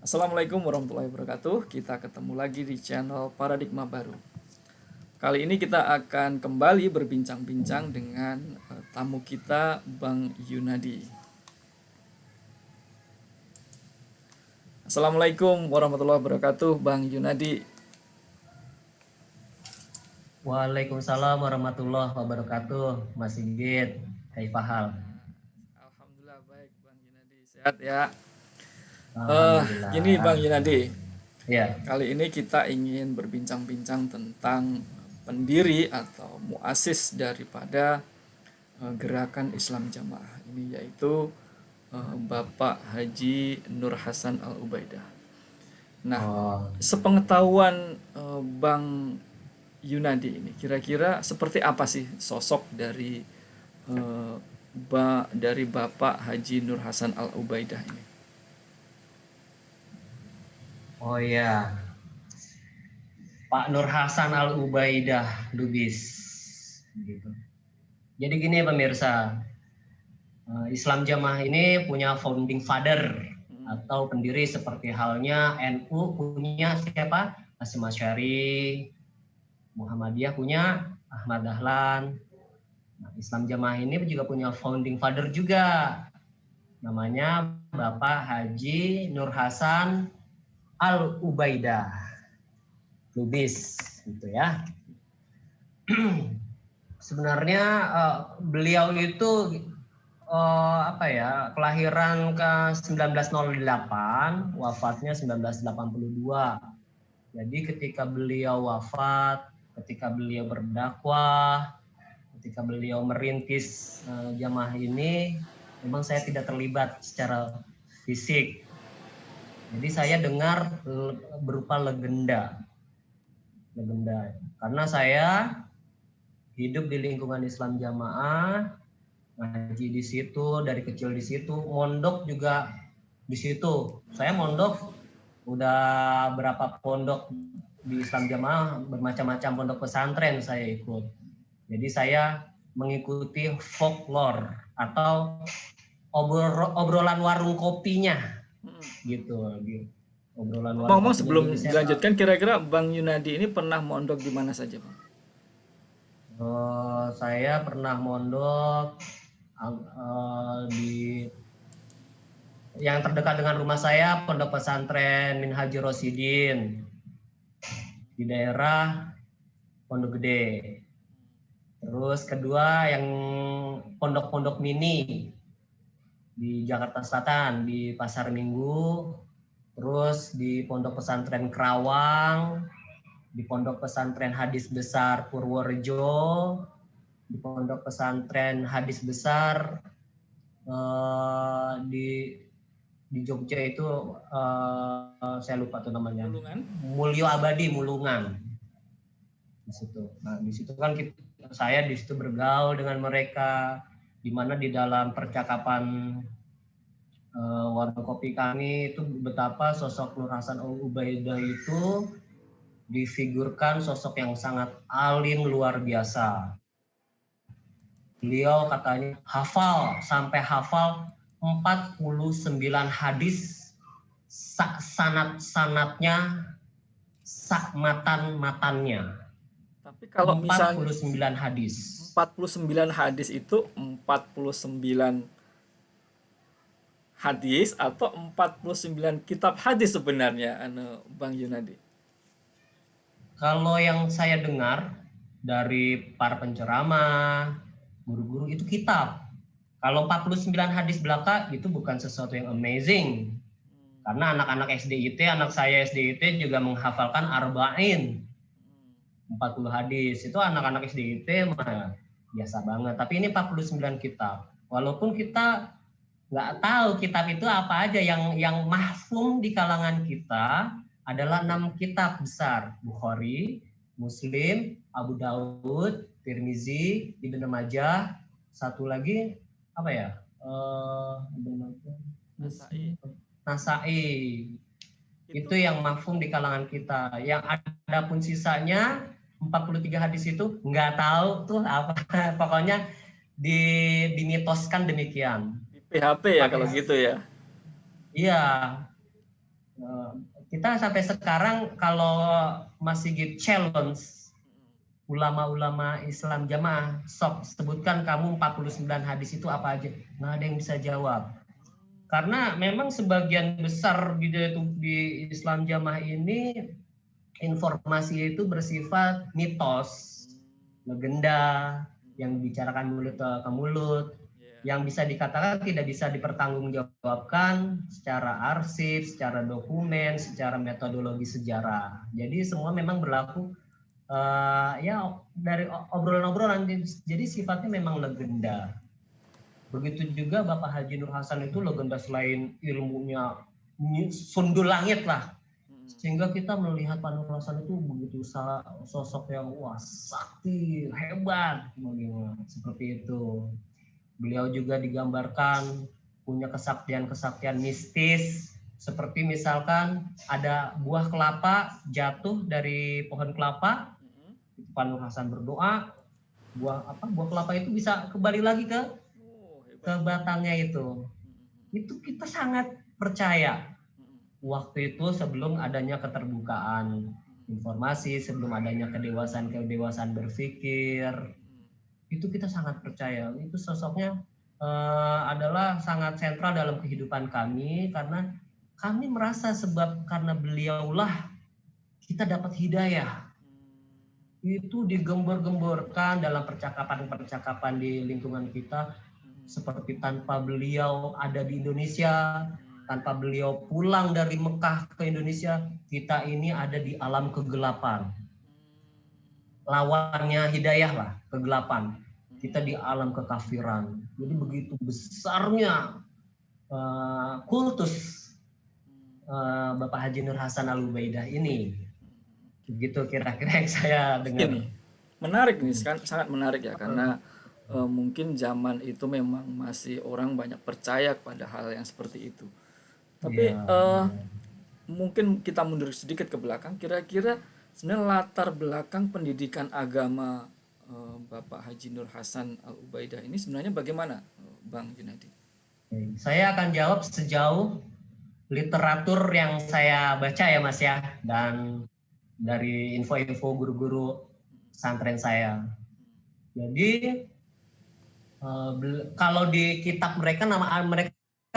Assalamualaikum warahmatullahi wabarakatuh. Kita ketemu lagi di channel Paradigma Baru. Kali ini kita akan kembali berbincang-bincang dengan tamu kita, Bang Yunadi. Assalamualaikum warahmatullahi wabarakatuh, Bang Yunadi. Waalaikumsalam warahmatullahi wabarakatuh, Mas Sigit. Kaifahal? Alhamdulillah baik, Bang Yunadi. Sehat ya? Gini Alhamdulillah. Bang Yunadi, Ya, kali ini kita ingin berbincang-bincang tentang pendiri atau muasis daripada gerakan Islam Jamaah ini, yaitu Bapak Haji Nur Hasan Al Ubaidah. Nah, oh, sepengetahuan Bang Yunadi ini, kira-kira seperti apa sih sosok dari eh, dari Bapak Haji Nur Hasan Al Ubaidah ini? oh ya, Pak Nur Hasan Al Ubaidah Lubis. Gitu. Jadi gini pemirsa, Islam Jamaah ini punya founding father atau pendiri seperti halnya NU punya siapa? Hasyim Asy'ari, Muhammadiyah punya Ahmad Dahlan. Nah, Islam Jamaah ini juga punya founding father juga, namanya Bapak Haji Nur Hasan Al Ubaidah Lubis, gitu ya. Sebenarnya beliau itu kelahiran ke 1908, wafatnya 1982. Jadi ketika beliau wafat, ketika beliau berdakwah, ketika beliau merintis jamaah ini, memang saya tidak terlibat secara fisik. Jadi saya dengar berupa legenda. Karena saya hidup di lingkungan Islam Jamaah, ngaji di situ, dari kecil di situ, mondok juga di situ. Saya mondok udah berapa pondok di Islam Jamaah, bermacam-macam pondok pesantren saya ikut. Jadi saya mengikuti folklore atau obrolan warung kopinya, gitu. Obrolan warung Ngomong kopinya. sebelum Jadi dilanjutkan, kira-kira Bang Yunadi ini pernah mondok di mana saja, Bang? saya pernah mondok di yang terdekat dengan rumah saya, pondok pesantren Minhajul Rosidin di daerah Pondok Gede. Terus kedua yang pondok-pondok mini di Jakarta Selatan, di Pasar Minggu. Terus di pondok pesantren Kerawang, di pondok pesantren Hadis Besar Purworejo, di pondok pesantren Hadis Besar di Jogja itu saya lupa tuh namanya. Mulungan? Mulyo Abadi Mulungan. Di situ. Nah, di situ kan saya di situ bergaul dengan mereka, di mana di dalam percakapan warung kopi kami itu betapa sosok Nur Hasan Al Ubaidah itu difigurkan sosok yang sangat alim luar biasa. Beliau katanya sampai hafal 49 hadis, sanat-sanatnya, matan-matannya. Tapi kalau misalnya 49 hadis. 49 hadis itu 49 hadis atau 49 kitab hadis sebenarnya, Bang Yunadi? Kalau yang saya dengar dari para penceramah, guru-guru itu kitab. Kalau 49 hadis belaka itu bukan sesuatu yang amazing. Karena anak-anak SDIT, anak saya SDIT juga menghafalkan arba'in. 40 hadis. Itu anak-anak SDIT mah biasa banget. Tapi ini 49 kitab. Walaupun kita nggak tahu kitab itu apa aja, yang mahfum di kalangan kita adalah 6 kitab besar: Bukhari, Muslim, Abu Daud, Tirmizi, Ibnu Majah, satu lagi apa ya? Nasai. Itu yang mahfum di kalangan kita. Yang ada pun sisanya 43 hadis itu nggak tahu tuh apa. Pokoknya dimitoskan demikian. Di PHP ya kalau gitu ya. Iya. Eh, kita sampai sekarang kalau masih gitu challenge ulama-ulama Islam jamaah, sok sebutkan kamu 49 hadis itu apa aja, nggak ada yang bisa jawab. Karena memang sebagian besar gitu di Islam jamaah ini informasi itu bersifat mitos, legenda yang dibicarakan mulut ke mulut, yang bisa dikatakan tidak bisa dipertanggungjawabkan secara arsip, secara dokumen, secara metodologi sejarah. Jadi semua memang berlaku ya dari obrolan-obrolan, jadi sifatnya memang legenda. Begitu juga Bapak Haji Nur Hasan itu legenda, selain ilmunya sundul langit lah, sehingga kita melihat Pak Nur Hasan itu begitu sosok yang wah sakti hebat seperti itu. Beliau juga digambarkan punya kesaktian-kesaktian mistis, seperti misalkan ada buah kelapa jatuh dari pohon kelapa, Pak Nur Hasan berdoa, buah kelapa itu bisa kembali lagi ke batangnya itu. Itu kita sangat percaya. Waktu itu sebelum adanya keterbukaan informasi, sebelum adanya kedewasaan berpikir, itu kita sangat percaya. Itu sosoknya adalah sangat sentral dalam kehidupan kami, karena kami merasa sebab karena beliaulah kita dapat hidayah. Itu digembor-gemborkan dalam percakapan-percakapan di lingkungan kita, seperti tanpa beliau ada di Indonesia, tanpa beliau pulang dari Mekah ke Indonesia, kita ini ada di alam kegelapan. Lawannya hidayah lah, kegelapan. Kita di alam kekafiran. Jadi begitu besarnya kultus Bapak Haji Nur Hasan Al-Ubaidah ini. Begitu kira-kira yang saya dengar. Ini menarik nih, sangat menarik ya, karena mungkin zaman itu memang masih orang banyak percaya pada hal yang seperti itu. Tapi mungkin kita mundur sedikit ke belakang, kira-kira sebenarnya latar belakang pendidikan agama Bapak Haji Nur Hasan Al-Ubaidah ini sebenarnya bagaimana, Bang Junadi? Saya akan jawab sejauh literatur yang saya baca ya Mas ya, dan dari info-info guru-guru pesantren saya. Jadi kalau di kitab mereka, mereka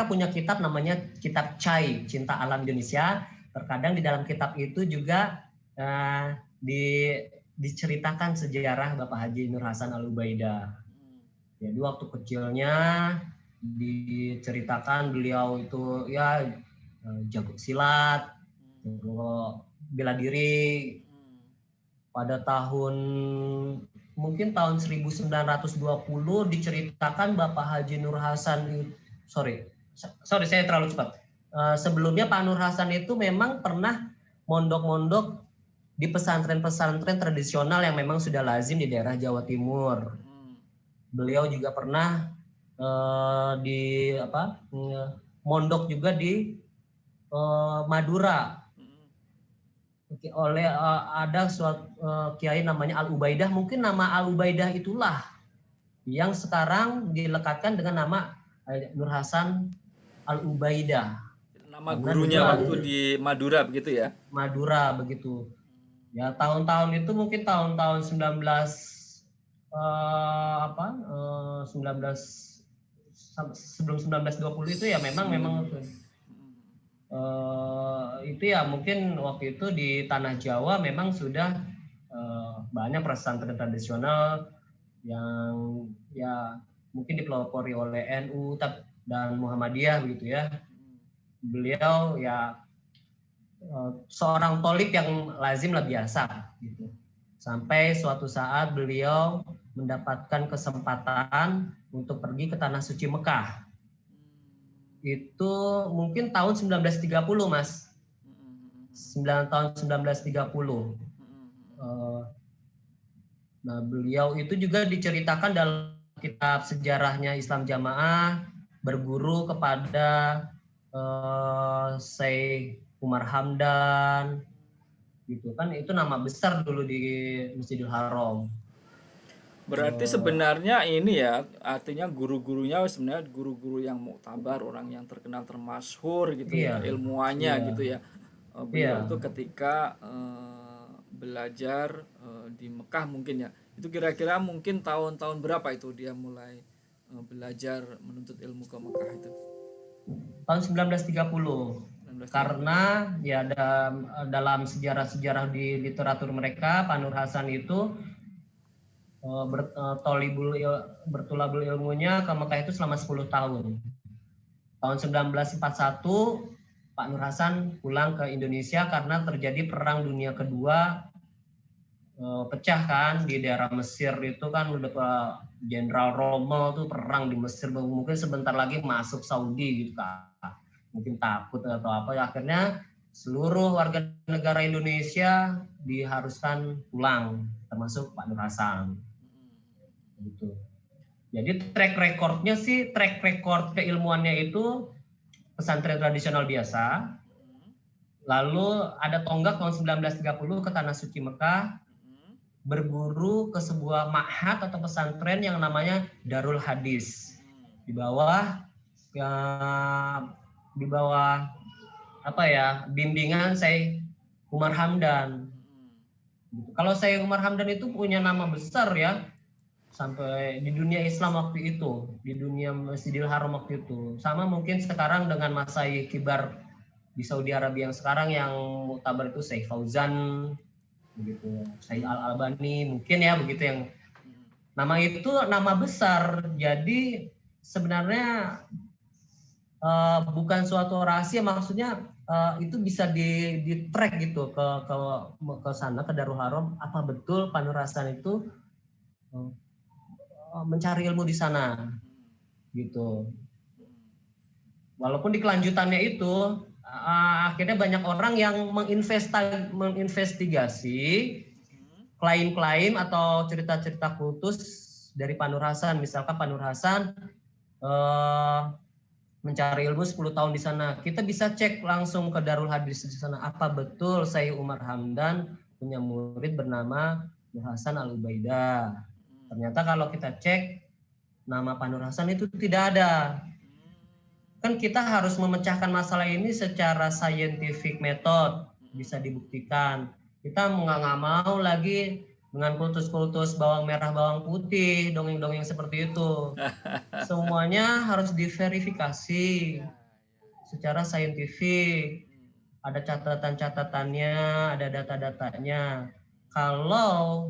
punya kitab namanya Kitab Cai, Cinta Alam Indonesia. Terkadang di dalam kitab itu juga diceritakan sejarah Bapak Haji Nur Hasan Al-Ubaidah. Jadi waktu kecilnya diceritakan beliau itu ya jago silat, jago bela diri. Pada mungkin tahun 1920 diceritakan Bapak Haji Nur Hasan, sorry saya terlalu cepat. Sebelumnya Pak Nur Hasan itu memang pernah mondok-mondok di pesantren-pesantren tradisional yang memang sudah lazim di daerah Jawa Timur. Beliau juga pernah mondok juga di Madura. Oleh ada suatu kiai namanya Al-Ubaidah, mungkin nama Al-Ubaidah itulah yang sekarang dilekatkan dengan nama Nur Hasan Al-Ubaidah. Nama gurunya waktu di Madura begitu ya? Madura begitu. Ya tahun-tahun itu mungkin tahun-tahun sebelum 1920 itu ya memang itu ya mungkin waktu itu di tanah Jawa memang sudah banyak pesantren tradisional yang ya mungkin dipelopori oleh NU dan Muhammadiyah begitu ya. Beliau ya seorang tolib yang lazim lah biasa gitu. Sampai suatu saat beliau mendapatkan kesempatan untuk pergi ke tanah suci Mekah. Itu mungkin tahun 1930 Mas. 1930. Nah, beliau itu juga diceritakan dalam kitab sejarahnya Islam Jamaah, berguru kepada Syekh Umar Hamdan, gitu kan, itu nama besar dulu di Masjidil Haram. Berarti sebenarnya ini ya, artinya guru-gurunya sebenarnya guru-guru yang muktabar, orang yang terkenal termasyhur gitu ya, Iya, ilmuannya iya, gitu ya. Beliau itu iya. ketika belajar di Mekah mungkin ya. Itu kira-kira mungkin tahun-tahun berapa itu dia mulai belajar menuntut ilmu ke Mekah itu? Tahun 1930. 1930. Karena ya dalam sejarah-sejarah di literatur mereka, Pak Nur Hasan itu bertolibul ilmunya ke Mekah itu selama 10 tahun. Tahun 1941 Pak Nur Hasan pulang ke Indonesia karena terjadi Perang Dunia Kedua, pecah kan di daerah Mesir itu kan udah Jenderal Rommel tuh perang di Mesir, mungkin sebentar lagi masuk Saudi gitu kan, mungkin takut atau apa, akhirnya seluruh warga negara Indonesia diharuskan pulang termasuk Pak Nur Hasan gitu. Jadi track record keilmuannya itu pesantren tradisional biasa, lalu ada tonggak tahun 1930 ke Tanah Suci Mekah, berguru ke sebuah ma'had atau pesantren yang namanya Darul Hadis, di bawah ya, di bawah apa ya, bimbingan saya Umar Hamdan. Kalau saya Umar Hamdan itu punya nama besar ya, sampai di dunia Islam waktu itu, di dunia Masjidil Haram waktu itu. Sama mungkin sekarang dengan Masai Kibar di Saudi Arabia yang sekarang yang muktabar itu Syekh Fauzan begitu, Syekh Al Albani mungkin ya begitu, yang nama itu nama besar. Jadi sebenarnya bukan suatu rahasia, maksudnya itu bisa di track gitu ke sana ke Darul Haram, apa betul Pak Nur Hasan itu mencari ilmu di sana gitu. Walaupun di kelanjutannya itu akhirnya banyak orang yang menginvestigasi klaim-klaim atau cerita-cerita kultus dari Pak Nur Hasan. Misalkan Pak Nur Hasan mencari ilmu 10 tahun di sana. Kita bisa cek langsung ke Darul Hadis di sana. Apa betul Sayyid Umar Hamdan punya murid bernama Nur Hasan Al-Ubaidah? Ternyata kalau kita cek nama Pak Nur Hasan itu tidak ada. Kan kita harus memecahkan masalah ini secara scientific method, bisa dibuktikan. Kita nggak mau lagi dengan kultus-kultus bawang merah bawang putih, dongeng-dongeng seperti itu. Semuanya harus diverifikasi secara saintifik. Ada catatan-catatannya, ada data-datanya. Kalau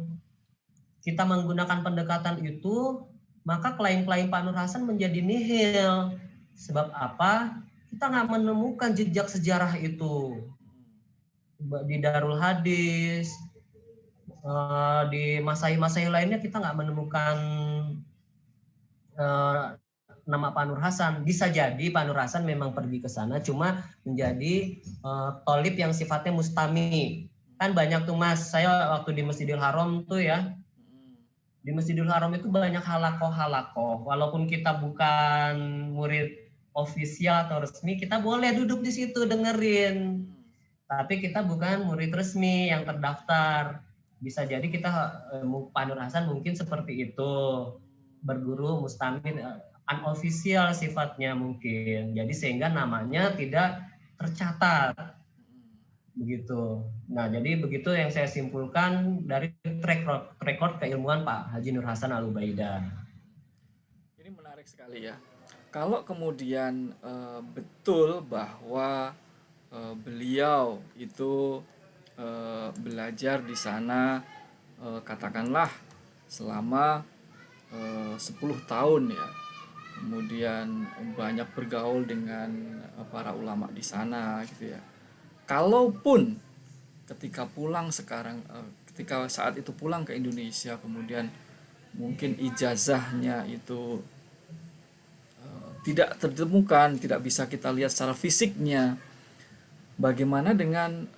kita menggunakan pendekatan itu, maka klaim-klaim Pak Nur Hasan menjadi nihil. Sebab apa? Kita nggak menemukan jejak sejarah itu di Darul Hadis, di Masai-Masai lainnya kita nggak menemukan nama Pak Nur Hasan. Bisa jadi Pak Nur Hasan memang pergi ke sana, cuma menjadi tolib yang sifatnya mustami. Kan banyak tuh Mas, saya waktu di Masjidil Haram tuh ya, di Masjidil Haram itu banyak halakoh-halakoh. Walaupun kita bukan murid ofisial atau resmi, kita boleh duduk di situ dengerin. Tapi kita bukan murid resmi yang terdaftar. Bisa jadi kita Pak Nur Hasan mungkin seperti itu, berguru mustamid unofficial sifatnya mungkin. Jadi sehingga namanya tidak tercatat begitu. Nah, jadi begitu yang saya simpulkan dari track record keilmuan Pak Haji Nur Hasan Al Ubaidah. Ini menarik sekali ya. Kalau kemudian betul bahwa beliau itu belajar di sana katakanlah selama 10 tahun ya. Kemudian banyak bergaul dengan para ulama di sana gitu ya. Kalaupun ketika pulang sekarang ketika saat itu pulang ke Indonesia kemudian mungkin ijazahnya itu tidak tertemukan, tidak bisa kita lihat secara fisiknya. Bagaimana dengan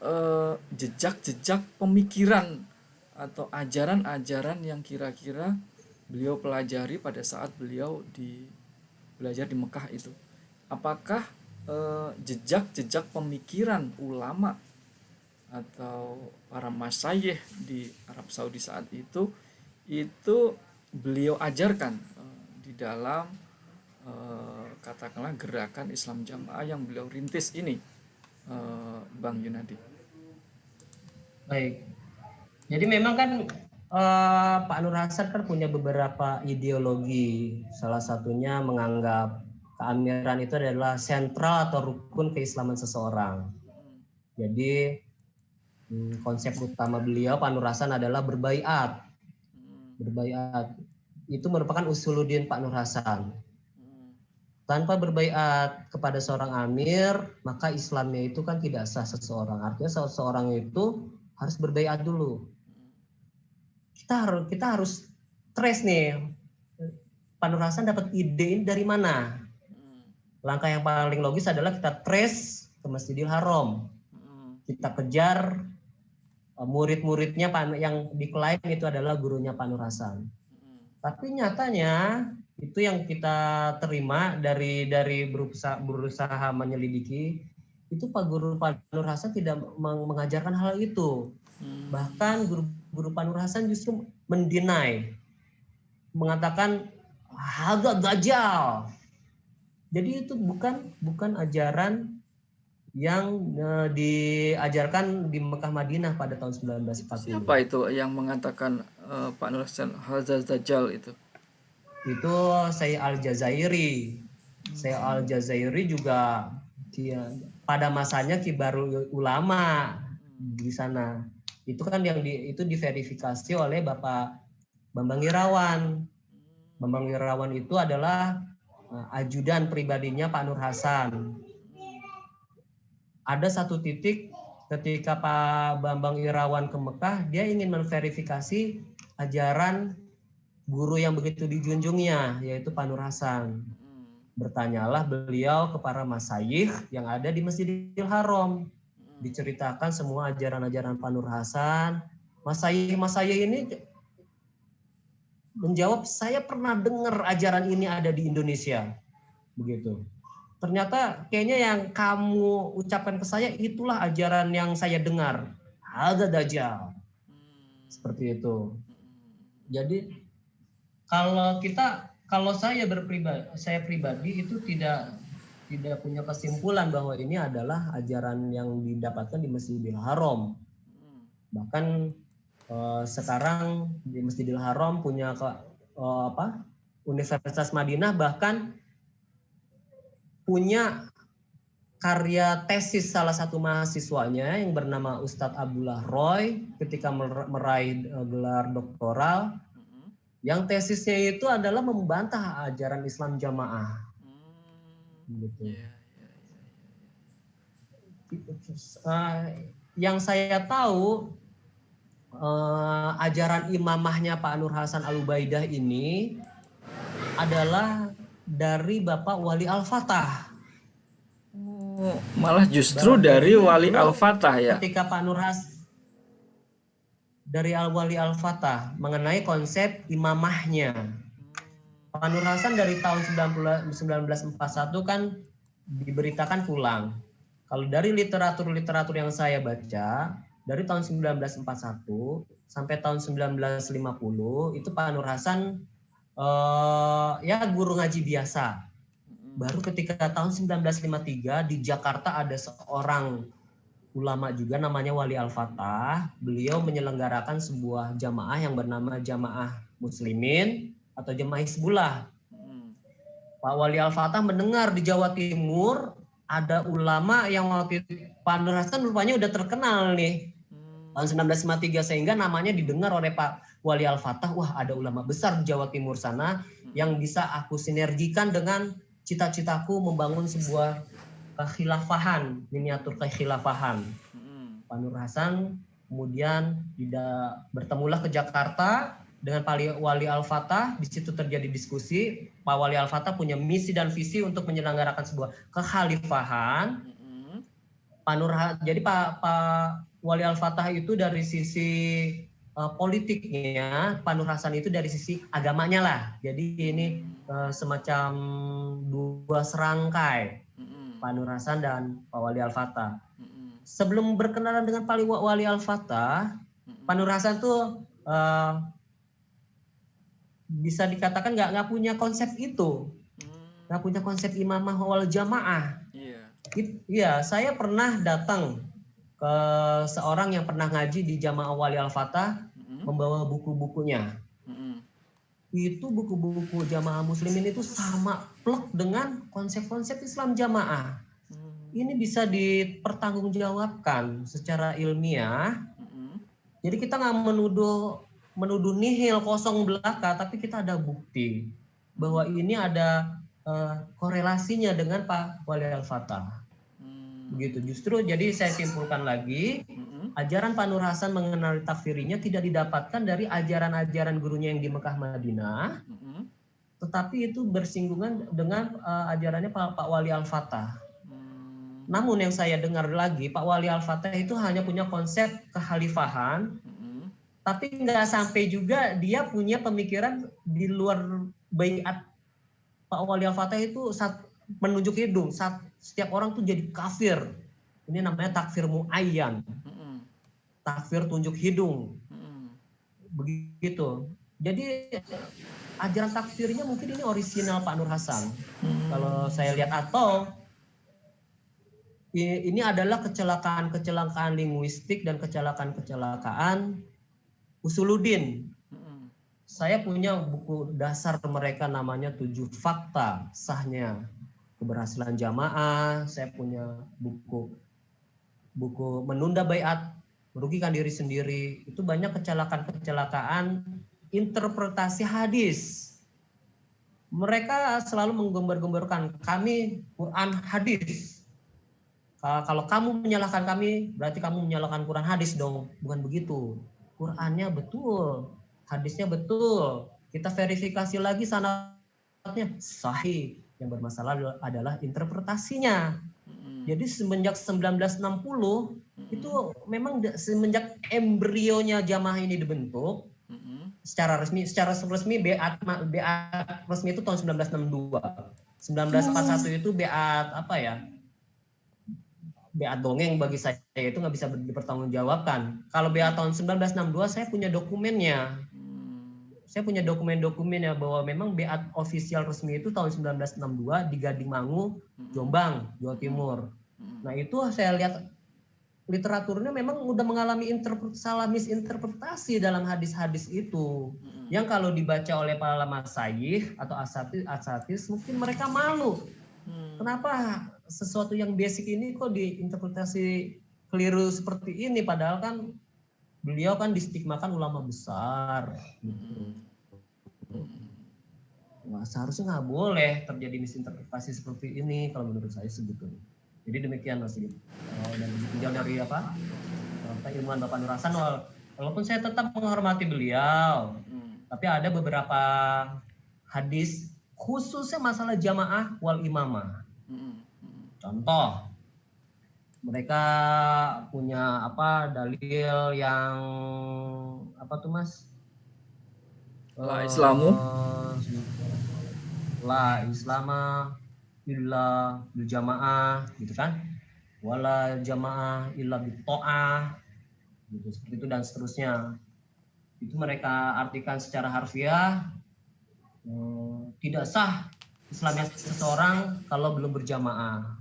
jejak-jejak pemikiran atau ajaran-ajaran yang kira-kira beliau pelajari pada saat beliau belajar di Mekah itu? Apakah jejak-jejak pemikiran ulama atau para masyayikh di Arab Saudi saat itu beliau ajarkan di dalam katakanlah gerakan Islam Jamaah yang beliau rintis ini, Bang Yunadi? Baik. Jadi memang kan Pak Nur Hasan kan punya beberapa ideologi. Salah satunya menganggap keamiran itu adalah sentral atau rukun keislaman seseorang. Jadi konsep utama beliau Pak Nur Hasan adalah berbaiat. Berbaiat itu merupakan usuluddin Pak Nur Hasan. Tanpa berbaiat kepada seorang amir, maka Islamnya itu kan tidak sah seseorang. Artinya seseorang itu harus berbaiat dulu. Kita harus trace nih, Pak Nur Hasan dapat ide ini dari mana? Langkah yang paling logis adalah kita trace ke Masjidil Haram. Kita kejar murid-muridnya yang diklaim itu adalah gurunya Pak Nur Hasan. Tapi nyatanya itu yang kita terima dari berusaha menyelidiki, itu Guru Pak Nur Hasan tidak mengajarkan hal itu. Bahkan guru Pak Nur Hasan justru mendeny, mengatakan hadza dajjal. Jadi itu bukan ajaran yang diajarkan di Mekah Madinah pada tahun 1940. Siapa itu yang mengatakan Pak Nur Hasan hadza dajjal itu? Itu Syekh Al-Jazairi. Syekh Al-Jazairi juga pada masanya kibarul ulama di sana. Itu kan itu diverifikasi oleh Bapak Bambang Irawan. Bambang Irawan itu adalah ajudan pribadinya Pak Nur Hasan. Ada satu titik ketika Pak Bambang Irawan ke Mekah, dia ingin memverifikasi ajaran guru yang begitu dijunjungnya, yaitu Pak Nur Hasan. Bertanyalah beliau ke para masyayikh yang ada di Masjidil Haram. Diceritakan semua ajaran-ajaran Pak Nur Hasan. Masyayikh ini menjawab, saya pernah dengar ajaran ini ada di Indonesia. Begitu. Ternyata kayaknya yang kamu ucapkan ke saya itulah ajaran yang saya dengar. Hadza dajjal. Seperti itu. Jadi kalau saya pribadi itu tidak punya kesimpulan bahwa ini adalah ajaran yang didapatkan di Masjidil Haram. Bahkan sekarang di Masjidil Haram punya Universitas Madinah bahkan punya karya tesis salah satu mahasiswanya yang bernama Ustadz Abdullah Roy ketika meraih gelar doktoral. Yang tesisnya itu adalah membantah ajaran Islam Jamaah. Gitu. Yang saya tahu ajaran imamahnya Pak Nur Hasan Al-Ubaidah ini adalah dari Bapak Wali Al-Fatah. Malah justru dari Wali Al-Fatah ya. Ketika Pak Nur Hasan dari Wali Al-Fatah mengenai konsep imamahnya. Pak Nur Hasan dari tahun 1941 kan diberitakan pulang. Kalau dari literatur yang saya baca, dari tahun 1941 sampai tahun 1950 itu Pak Nur Hasan guru ngaji biasa. Baru ketika tahun 1953 di Jakarta ada seorang ulama juga namanya Wali Al-Fatah. Beliau menyelenggarakan sebuah jamaah yang bernama Jamaah Muslimin atau Jamaah Hizbullah. Pak Wali Al-Fatah mendengar di Jawa Timur ada ulama yang waktu itu Pak Nur Hasan rupanya udah terkenal nih. Tahun 1953 sehingga namanya didengar oleh Pak Wali Al-Fatah. Wah, ada ulama besar di Jawa Timur sana yang bisa aku sinergikan dengan cita-citaku membangun sebuah kekhilafahan, miniatur kekhilafahan. Pak Nur Hasan kemudian bertemulah ke Jakarta dengan Pak Wali Al-Fatah. Di situ terjadi diskusi. Pak Wali Al-Fatah punya misi dan visi untuk menyelenggarakan sebuah kekhalifahan. Jadi Pak Wali Al-Fatah itu dari sisi politiknya, Pak Nur Hasan itu dari sisi agamanya lah. Jadi ini semacam dua serangkai. Pak Nur Hasan dan Pak Wali Al-Fatah. Sebelum berkenalan dengan Pak Wali Al-Fatah, Pak Nur Hasan tuh bisa dikatakan nggak punya konsep itu, nggak punya konsep imamah wal jamaah. Iya. Iya, saya pernah datang ke seorang yang pernah ngaji di Jamaah Wali Al-Fatah, membawa buku-bukunya. Itu buku-buku jamaah muslimin itu sama plek dengan konsep-konsep Islam jamaah. Ini bisa dipertanggungjawabkan secara ilmiah. Jadi kita nggak menuduh nihil kosong belaka, tapi kita ada bukti bahwa ini ada korelasinya dengan Pak Wali Al-Fatah. Begitu. Justru jadi saya simpulkan lagi, ajaran Pak Nur Hasan mengenai takfirinya tidak didapatkan dari ajaran-ajaran gurunya yang di Mekah Madinah, tetapi itu bersinggungan dengan ajarannya Pak Wali Al-Fatah. Namun yang saya dengar lagi, Pak Wali Al-Fatah itu hanya punya konsep kekhalifahan, tapi nggak sampai juga dia punya pemikiran di luar baiat. Pak Wali Al-Fatah itu menunjuk hidung, setiap orang tuh jadi kafir. Ini namanya takfir muayyan, takfir tunjuk hidung, begitu. Jadi ajaran takfirnya mungkin ini orisinal Pak Nur Hasan, kalau saya lihat, atau ini adalah kecelakaan linguistik dan kecelakaan usuluddin. Saya punya buku dasar mereka namanya 7 fakta sahnya keberhasilan jamaah. Saya punya buku menunda baiat, merugikan diri sendiri. Itu banyak kecelakaan interpretasi hadis. Mereka selalu menggembar-gemborkan kami Quran hadis. Kalau kamu menyalahkan kami, berarti kamu menyalahkan Quran hadis dong. Bukan begitu. Qurannya betul, hadisnya betul. Kita verifikasi lagi sanadnya sahih. Yang bermasalah adalah interpretasinya. Jadi semenjak 1960 itu memang semenjak embrionya jamaah ini dibentuk secara resmi baiat resmi itu tahun 1962. 1941 itu baiat apa ya? Baiat dongeng bagi saya, itu nggak bisa dipertanggungjawabkan. Kalau baiat tahun 1962 saya punya dokumennya. Saya punya dokumen-dokumennya bahwa memang baiat ofisial resmi itu tahun 1962 di Gading Mangu, Jombang, Jawa Timur. Nah itu saya lihat literaturnya memang udah mengalami salah misinterpretasi dalam hadis-hadis itu. Yang kalau dibaca oleh para masyayikh atau asatis mungkin mereka malu. Kenapa sesuatu yang basic ini kok diinterpretasi keliru seperti ini, padahal kan beliau kan distigmakan ulama besar gitu. Wah, seharusnya nggak boleh terjadi misinterpretasi seperti ini kalau menurut saya sebetulnya. Jadi demikian Mas Sigit. Dari ilmuwan Bapak Nur Hasan, walaupun saya tetap menghormati beliau, tapi ada beberapa hadis khususnya masalah jamaah wal imamah. Contoh, mereka punya dalil yang apa tuh Mas? La Islamu la islama illa bil jamaah gitu kan, wala jamaah illa bit ta'ah gitu, seperti itu dan seterusnya. Itu mereka artikan secara harfiah, tidak sah Islamnya seseorang kalau belum berjamaah.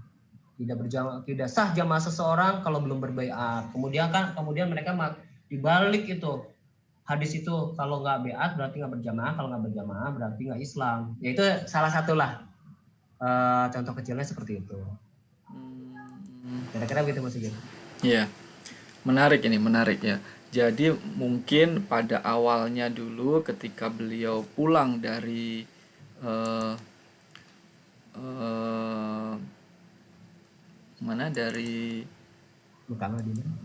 Tidak sah jamaah seseorang kalau belum berbaiat. Kemudian mereka dibalik itu hadis itu, kalau nggak baiat berarti nggak berjamaah, kalau nggak berjamaah berarti nggak Islam. Ya itu salah satulah contoh kecilnya seperti itu. Kira-kira begitu Mas Sigit. Iya, menarik ya. Jadi mungkin pada awalnya dulu ketika beliau pulang dari dari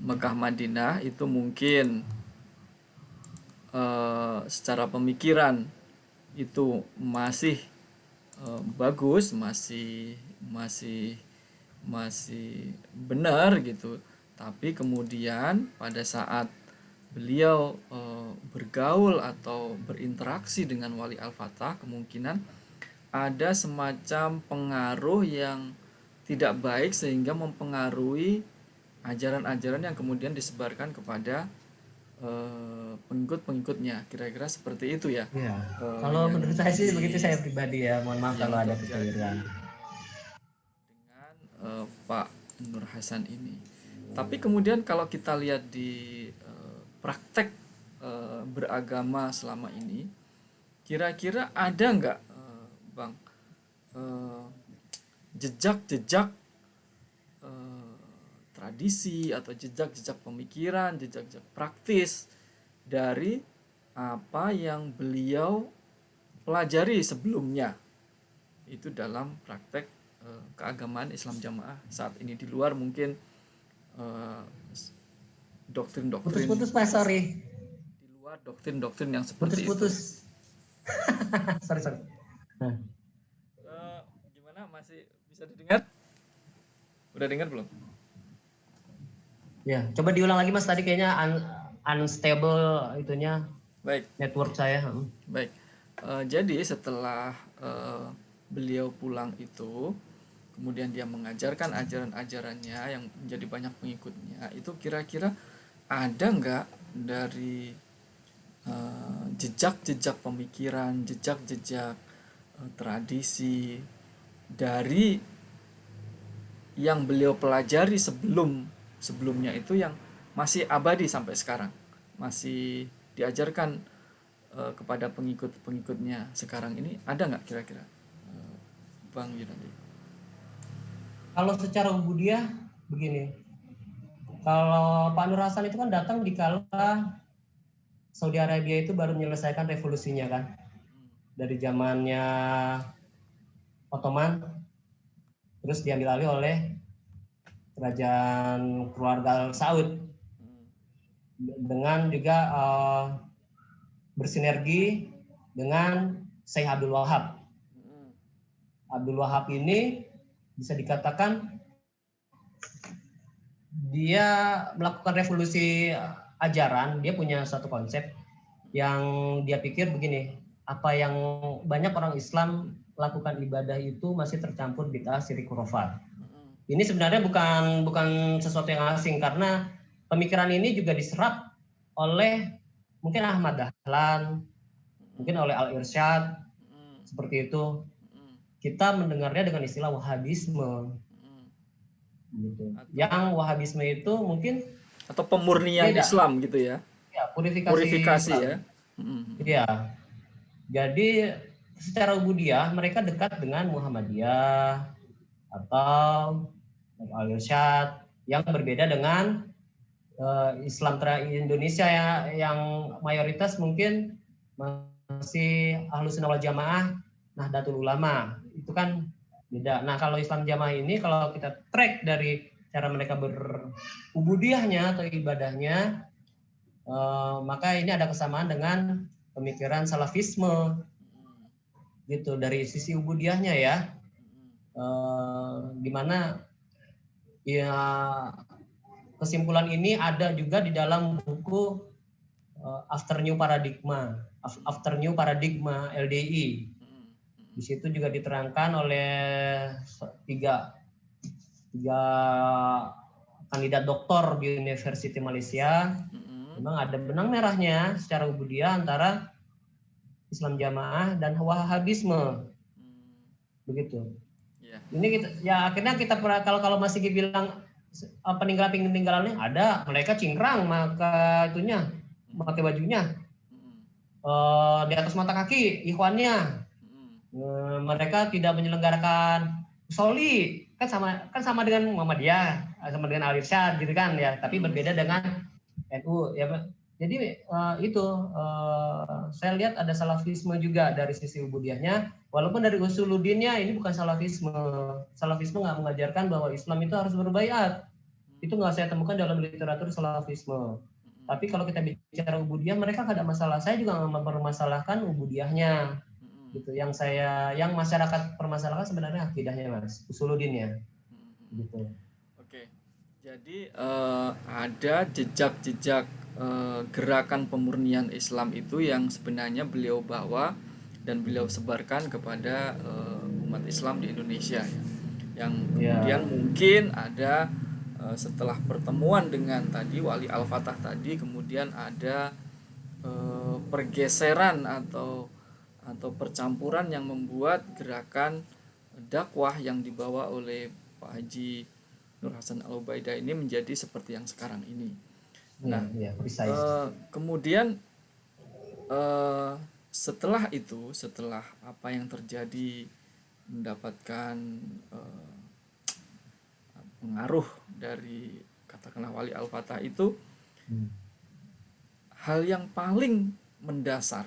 Mekah Madinah itu mungkin secara pemikiran itu masih bagus, masih benar gitu. Tapi kemudian pada saat beliau bergaul atau berinteraksi dengan Wali Al-Fatah, kemungkinan ada semacam pengaruh yang tidak baik sehingga mempengaruhi ajaran-ajaran yang kemudian disebarkan kepada pengikut-pengikutnya. Kira-kira seperti itu ya. Iya. Kalau Yang menurut saya sih begitu, saya pribadi ya. Mohon maaf yang kalau ada terjadi kekeliruan. dengan Pak Nur Hasan ini. Tapi kemudian kalau kita lihat di praktek beragama selama ini, kira-kira ada nggak, Bang, eh, jejak-jejak eh, tradisi atau jejak-jejak pemikiran, jejak-jejak praktis dari apa yang beliau pelajari sebelumnya itu dalam praktek keagamaan Islam Jamaah saat ini, di luar mungkin eh, doktrin-doktrin, Putus-putus Mas, sorry. di luar doktrin-doktrin yang seperti itu. Putus-putus. Sorry. Nah, Eh, Gimana, masih bisa didengar? Udah dengar belum? ya, coba diulang lagi Mas, tadi kayaknya unstable itunya Baik. network saya. Baik, jadi setelah beliau pulang itu, kemudian dia mengajarkan ajaran-ajarannya yang menjadi banyak pengikutnya, itu kira-kira ada nggak dari jejak-jejak pemikiran, jejak-jejak tradisi dari yang beliau pelajari sebelumnya itu yang masih abadi sampai sekarang, masih diajarkan kepada pengikut-pengikutnya sekarang ini, ada nggak kira-kira, Bang Yunadi? Kalau secara ubudiyah begini, kalau Pak Nur Hasan itu kan datang di kala Saudi Arabia itu baru menyelesaikan revolusinya kan, dari zamannya Ottoman, terus diambil alih oleh kerajaan keluarga Al Saud, dengan juga bersinergi dengan Syekh Abdul Wahab. Abdul Wahab ini bisa dikatakan dia melakukan revolusi ajaran. Dia punya satu konsep yang dia pikir begini, apa yang banyak orang Islam lakukan ibadah itu masih tercampur bid'ah, syirik, khurafat. Ini sebenarnya bukan sesuatu yang asing, karena pemikiran ini juga diserap oleh mungkin Ahmad Dahlan, mungkin oleh Al-Irsyad, seperti itu. Kita mendengarnya dengan istilah Wahabisme. Gitu. Yang Wahabisme itu mungkin Atau pemurnian beda. Islam gitu ya? Ya, Purifikasi Islam. ya? Iya. Jadi secara ubudiyah mereka dekat dengan Muhammadiyah atau Al-Irsyad, yang berbeda dengan Islam Indonesia yang mayoritas mungkin masih Ahlus Sunnah wal Jamaah, Nahdlatul Ulama. Itu kan beda. Nah, kalau Islam Jamaah ini kalau kita track dari cara mereka berubudiyahnya atau ibadahnya, maka ini ada kesamaan dengan pemikiran salafisme gitu dari sisi ubudiyahnya ya. Dimana ya kesimpulan ini ada juga di dalam buku After New Paradigma LDI. Di situ juga diterangkan oleh tiga kandidat doktor di University Malaysia. Memang ada benang merahnya secara ubudiyah antara Islam Jamaah dan Wahabisme. Begitu. Ini kita, ya akhirnya kita kalau masih dibilang peninggalannya ada, mereka cingkrang maka itunya pakai bajunya di atas mata kaki ikhwannya. Mereka tidak menyelenggarakan soli, kan sama dengan Muhammadiyah, sama dengan Al-Irsyad gitu kan ya, tapi berbeda dengan NU ya. Jadi saya lihat ada salafisme juga dari sisi ubudiyahnya, walaupun dari usuluddinnya ini bukan salafisme. Salafisme nggak mengajarkan bahwa Islam itu harus berbaiat. Itu nggak saya temukan dalam literatur salafisme. Tapi kalau kita bicara ubudiyah, mereka nggak ada masalah. Saya juga nggak mempermasalahkan ubudiyahnya. Gitu. Yang masyarakat permasalahkan sebenarnya akidahnya, Mas, usuluddinnya. Gitu. Oke. Jadi ada jejak-jejak gerakan pemurnian Islam itu yang sebenarnya beliau bawa dan beliau sebarkan kepada umat Islam di Indonesia ya. Yang kemudian mungkin ada setelah pertemuan dengan tadi Wali Al-Fatah tadi, kemudian ada pergeseran atau percampuran yang membuat gerakan dakwah yang dibawa oleh Pak Haji Nur Hasan Al-Ubaidah ini menjadi seperti yang sekarang ini. Nah, kemudian setelah itu, setelah apa yang terjadi, mendapatkan pengaruh dari katakanlah Wali Al-Fatah itu, hal yang paling mendasar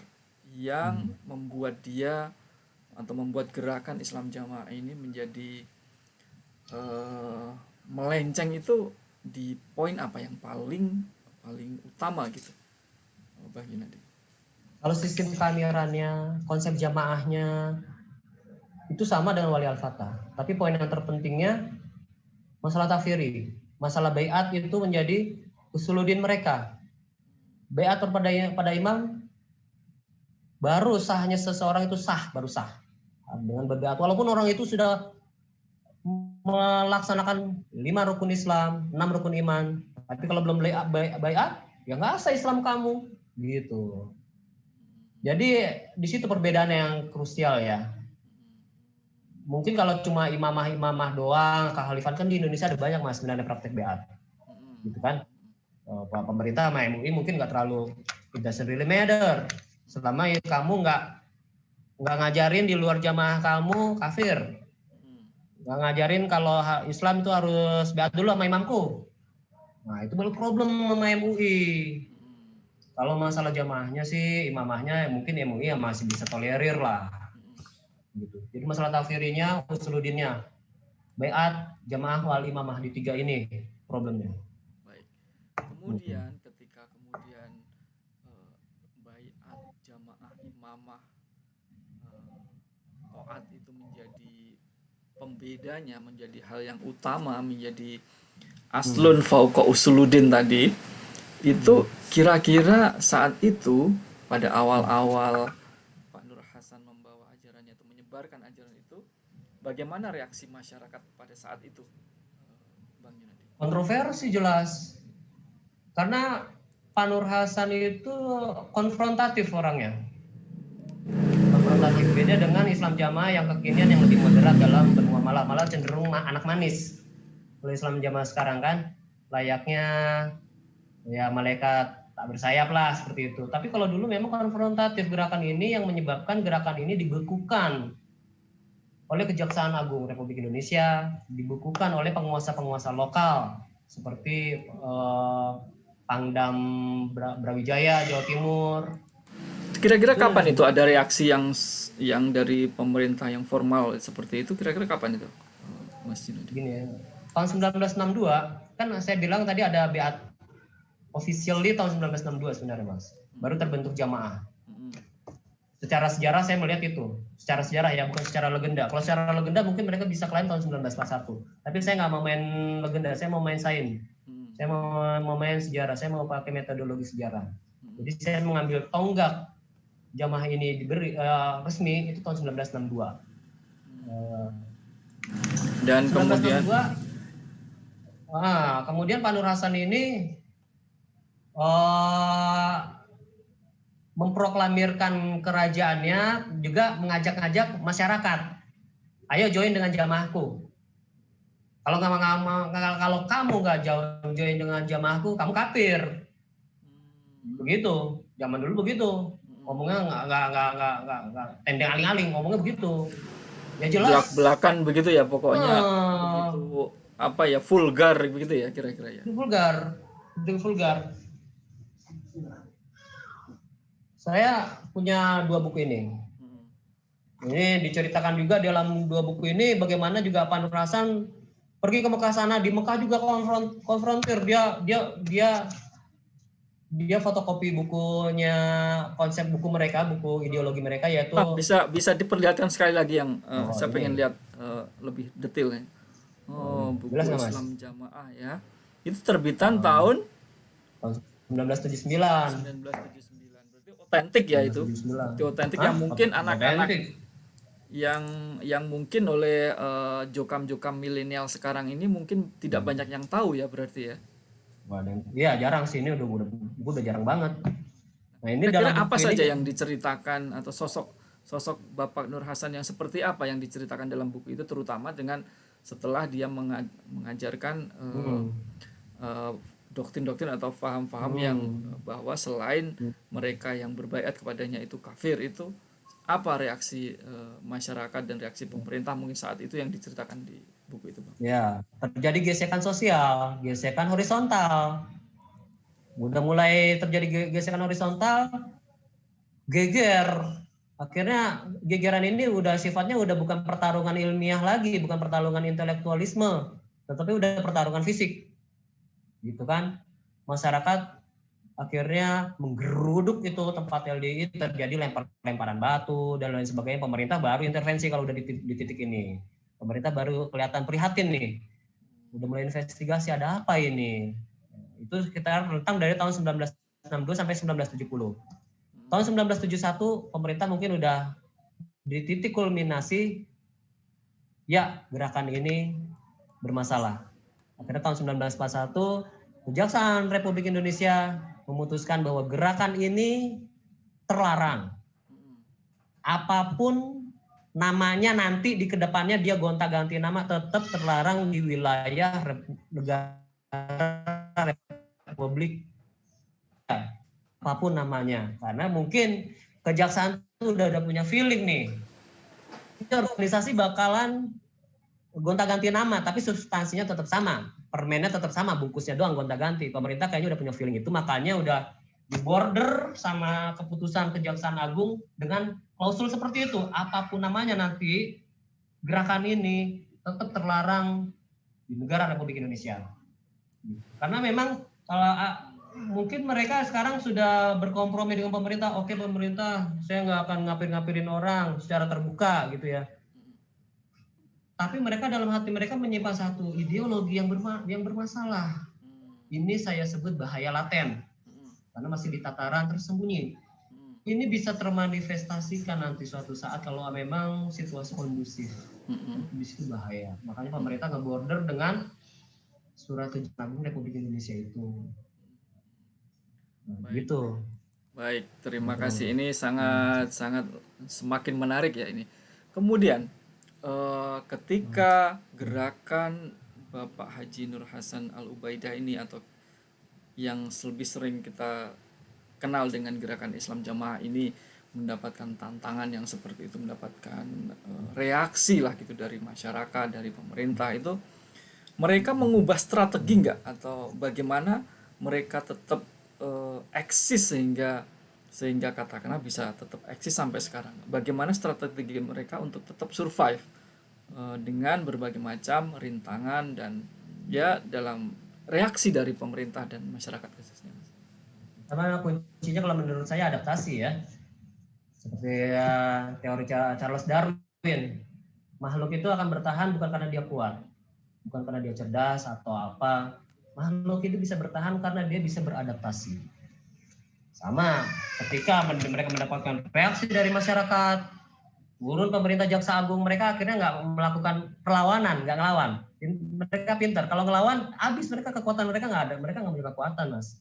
yang membuat dia atau membuat gerakan Islam Jamaah ini menjadi melenceng itu di poin apa yang paling utama gitu, Bang Yunadi? Kalau sistem keamirannya, konsep jamaahnya itu sama dengan Wali Al-Fatah, tapi poin yang terpentingnya masalah tafsiri, masalah baiat itu menjadi usuluddin mereka. Baiat pada imam baru sahnya seseorang itu baru sah dengan berbaiat, walaupun orang itu sudah melaksanakan 5 rukun Islam, 6 rukun iman, tapi kalau belum baiat ya nggak sah Islam kamu gitu. Jadi di situ perbedaan yang krusial ya. Mungkin kalau cuma imamah doang, kehalifan kan di Indonesia ada banyak mas sebenarnya praktek baiat, gitu kan. Pemerintah sama MUI mungkin nggak terlalu, it doesn't really matter. Selama kamu nggak ngajarin di luar jamaah kamu kafir. Nggak ngajarin kalau Islam itu harus baiat dulu sama imamku. Nah itu baru problem sama MUI. Kalau masalah jamaahnya sih, imamahnya mungkin MUI masih bisa tolerir lah. Gitu. Jadi masalah tafsirinya, usuluddinnya, baiat, jamaah, wal imamah di 3 ini problemnya. Baik. Kemudian ketika baiat, jamaah, imamah, taat itu menjadi pembedanya, menjadi hal yang utama, menjadi aslun fauqa usuluddin tadi, itu kira-kira saat itu pada awal-awal Pak Nur Hasan membawa ajarannya atau menyebarkan ajaran itu, bagaimana reaksi masyarakat pada saat itu, Bang Yunadi? Kontroversi jelas, karena Pak Nur Hasan itu konfrontatif orangnya. Konfrontatif, beda dengan Islam Jamaah yang kekinian yang lebih moderat dalam bermuamalah, malah cenderung anak manis. Kalau Islam Jamaah sekarang kan layaknya ya malaikat tak bersayap lah seperti itu. Tapi kalau dulu memang konfrontatif gerakan ini yang menyebabkan gerakan ini dibekukan oleh Kejaksaan Agung Republik Indonesia, dibekukan oleh penguasa-penguasa lokal seperti Pangdam Brawijaya Jawa Timur. Kira-kira kapan itu ada reaksi yang dari pemerintah yang formal seperti itu? Kira-kira kapan itu, Mas Yunadi? Gini ya, tahun 1962 kan saya bilang tadi ada baiat officially tahun 1962 sebenarnya mas, baru terbentuk jamaah. Secara sejarah saya melihat itu, secara sejarah ya, bukan secara legenda. Kalau secara legenda mungkin mereka bisa klaim tahun 1941, tapi saya nggak mau main legenda, saya mau main sains, saya mau main sejarah, saya mau pakai metodologi sejarah. Jadi saya mengambil tonggak jamaah ini diberi resmi itu tahun 1962. Dan 1962, kemudian Pak Nur Hasan ini memproklamirkan kerajaannya, juga mengajak-ngajak masyarakat, ayo join dengan jamaahku. Kalau kamu nggak join dengan jamaahku, kamu kafir. Begitu, zaman dulu begitu. Ngomongnya nggak tendeng aling-aling, ngomongnya begitu. Ya jelas. Belak-belakan begitu ya pokoknya. Begitu apa ya, vulgar begitu ya kira-kira ya. Vulgar. Saya punya 2 buku ini. Ini diceritakan juga dalam 2 buku ini bagaimana juga Pak Nur Hasan pergi ke Mekah sana. Di Mekah juga konfrontir, dia fotokopi bukunya, konsep buku mereka, buku ideologi mereka, yaitu bisa diperlihatkan sekali lagi yang saya pengen lihat lebih detailnya. Buku Islam Jamaah ya. Itu terbitan tahun 1979. Berarti otentik ya itu. Otentik yang mungkin anak-anak yang mungkin oleh jokam-jokam milenial sekarang ini mungkin tidak banyak yang tahu ya berarti ya. Iya jarang sih, ini udah jarang banget. Nah ini Kira-kira dalam apa buku ini saja yang diceritakan atau sosok Bapak Nur Hasan yang seperti apa yang diceritakan dalam buku itu, terutama dengan setelah dia mengajarkan eh, doktrin-doktrin atau paham-paham yang bahwa selain mereka yang berbaiat kepadanya itu kafir, itu apa reaksi masyarakat dan reaksi pemerintah mungkin saat itu yang diceritakan di buku itu, Bang? ya terjadi gesekan sosial, gesekan horizontal. Udah mulai terjadi gesekan horizontal, geger. Akhirnya gegeran ini udah sifatnya udah bukan pertarungan ilmiah lagi, bukan pertarungan intelektualisme, tetapi udah pertarungan fisik. Gitu kan. Masyarakat akhirnya menggeruduk itu tempat LDI, terjadi lemparan batu dan lain sebagainya. Pemerintah baru intervensi kalau udah di titik ini. Pemerintah baru kelihatan prihatin nih. Udah mulai investigasi ada apa ini. Itu sekitar rentang dari tahun 1962 sampai 1970. Tahun 1971 pemerintah mungkin udah di titik kulminasi, ya gerakan ini bermasalah. Akhirnya tahun 1941 Kejaksaan Republik Indonesia memutuskan bahwa gerakan ini terlarang. Apapun namanya nanti di kedepannya dia gonta-ganti nama, tetap terlarang di wilayah negara Republik, apapun namanya. Karena mungkin kejaksaan itu udah punya feeling nih, ini organisasi bakalan gonta-ganti nama, tapi substansinya tetap sama, permennya tetap sama, bungkusnya doang gonta-ganti. Pemerintah kayaknya udah punya feeling itu, makanya udah di border sama keputusan Kejaksaan Agung dengan klausul seperti itu. Apapun namanya nanti, gerakan ini tetap terlarang di negara Republik Indonesia. Karena memang kalau mungkin mereka sekarang sudah berkompromi dengan pemerintah. Oke pemerintah, saya nggak akan ngapir-ngapirin orang secara terbuka gitu ya. Tapi mereka dalam hati mereka menyimpan satu ideologi yang bermasalah. Ini saya sebut bahaya laten, karena masih di tataran tersembunyi. Ini bisa termanifestasikan nanti suatu saat kalau memang situasi kondusif. Di situ bahaya. Makanya pemerintah nge-border dengan Surat Kejaksaan Agung Republik Indonesia itu. Baik, Gitu. baik, terima kasih. Ini sangat sangat semakin menarik ya ini. Kemudian ketika gerakan Bapak Haji Nur Hasan Al Ubaidah ini, atau yang lebih sering kita kenal dengan gerakan Islam Jamaah ini, mendapatkan tantangan yang seperti itu, mendapatkan reaksi lah gitu dari masyarakat, dari pemerintah, itu mereka mengubah strategi nggak, atau bagaimana mereka tetap eksis sehingga katakanlah bisa tetap eksis sampai sekarang. Bagaimana strategi mereka untuk tetap survive dengan berbagai macam rintangan dan ya dalam reaksi dari pemerintah dan masyarakat khususnya. Karena kuncinya kalau menurut saya adaptasi ya. Seperti teori Charles Darwin, makhluk itu akan bertahan bukan karena dia kuat, bukan karena dia cerdas atau apa. Makhluk itu bisa bertahan karena dia bisa beradaptasi. Sama ketika mereka mendapatkan reaksi dari masyarakat, turun pemerintah Jaksa Agung, mereka akhirnya nggak melakukan perlawanan, nggak ngelawan. Mereka pintar, kalau ngelawan habis, mereka kekuatan mereka nggak ada, mereka nggak punya kekuatan mas,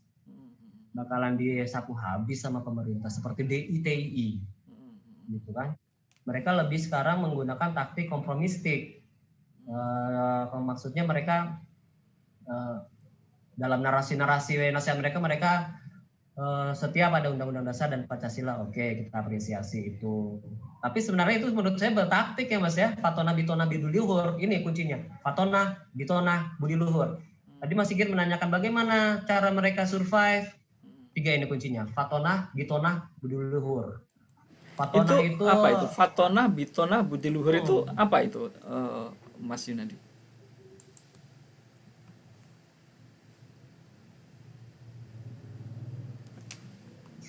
bakalan disapu habis sama pemerintah seperti DITI gitu kan. Mereka lebih sekarang menggunakan taktik kompromistik. Maksudnya mereka dalam narasi-narasi nasihat mereka setiap ada undang-undang dasar dan Pancasila, oke, kita apresiasi itu. Tapi sebenarnya itu menurut saya bertaktik ya mas ya. Fatona bitona budi luhur, ini kuncinya. Fatona bitona budi luhur. Tadi Mas Sigit menanyakan bagaimana cara mereka survive. 3 ini kuncinya. Fatona bitona budi luhur. Fatona Itu itu apa itu? Fatona, bitona, budi luhur itu apa itu, Mas Yunadi?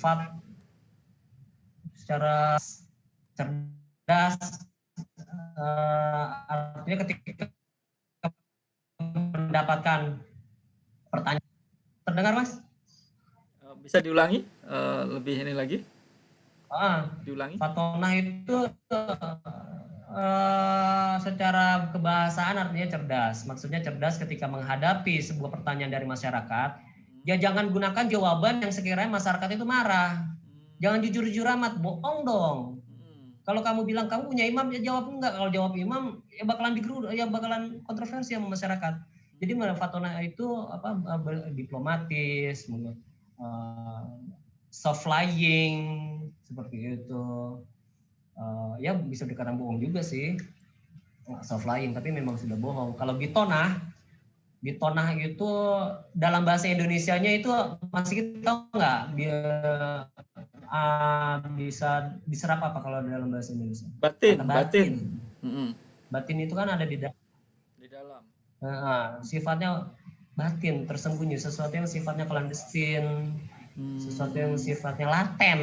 fat secara cerdas, artinya ketika mendapatkan pertanyaan. Terdengar mas? Bisa diulangi lebih ini lagi? Ah, Diulangi? Fatona itu secara kebahasaan artinya cerdas. Maksudnya cerdas ketika menghadapi sebuah pertanyaan dari masyarakat, ya jangan gunakan jawaban yang sekiranya masyarakat itu marah. Jangan jujur-jujur amat, bohong dong. Kalau kamu bilang kamu punya imam, ya jawab enggak. Kalau jawab imam, ya bakalan ya bakalan kontroversi sama masyarakat. Jadi Fatona itu diplomatis, soft lying seperti itu. Ya bisa dikatakan bohong juga sih, soft lying, tapi memang sudah bohong. Kalau bitonah itu dalam bahasa Indonesianya itu masih kita tahu nggak? Bisa diserap apa kalau dalam bahasa Indonesia? Batin. Batin itu kan ada di dalam. Sifatnya batin, tersembunyi, sesuatu yang sifatnya clandestine, sesuatu yang sifatnya laten.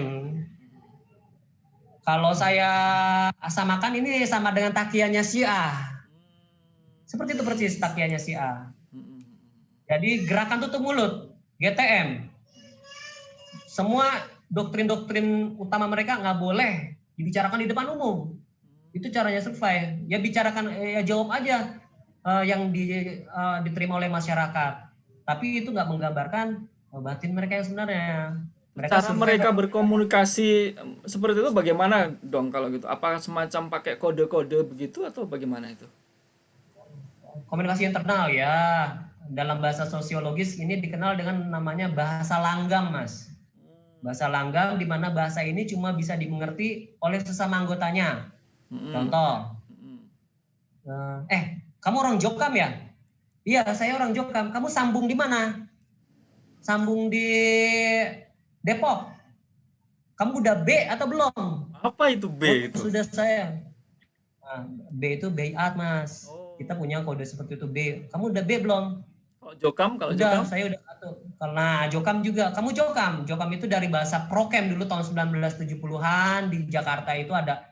Kalau saya samakan ini sama dengan takianya Syiah. Seperti itu persis takianya Syiah. Jadi gerakan tutup mulut, GTM. Semua doktrin-doktrin utama mereka nggak boleh dibicarakan di depan umum. Itu caranya survive. Ya bicarakan, ya jawab aja yang diterima oleh masyarakat. Tapi itu nggak menggambarkan batin mereka yang sebenarnya. Mereka berkomunikasi seperti itu bagaimana dong kalau gitu? Apakah semacam pakai kode-kode begitu atau bagaimana itu? Komunikasi internal ya. Dalam bahasa sosiologis ini dikenal dengan namanya bahasa langgam, Mas. Bahasa langgam di mana bahasa ini cuma bisa dimengerti oleh sesama anggotanya. Contoh, kamu orang Jokam ya? Iya, saya orang Jokam. Kamu sambung di mana? Sambung di Depok. Kamu udah B atau belum? Apa itu B itu? Sudah saya. Nah, B itu bayat, Mas. Kita punya kode seperti itu B. Kamu udah B belum? Jokam, kalau udah, Jokam? Saya udah satu. Karena Jokam juga. Kamu Jokam. Jokam itu dari bahasa Prokem dulu tahun 1970-an di Jakarta itu ada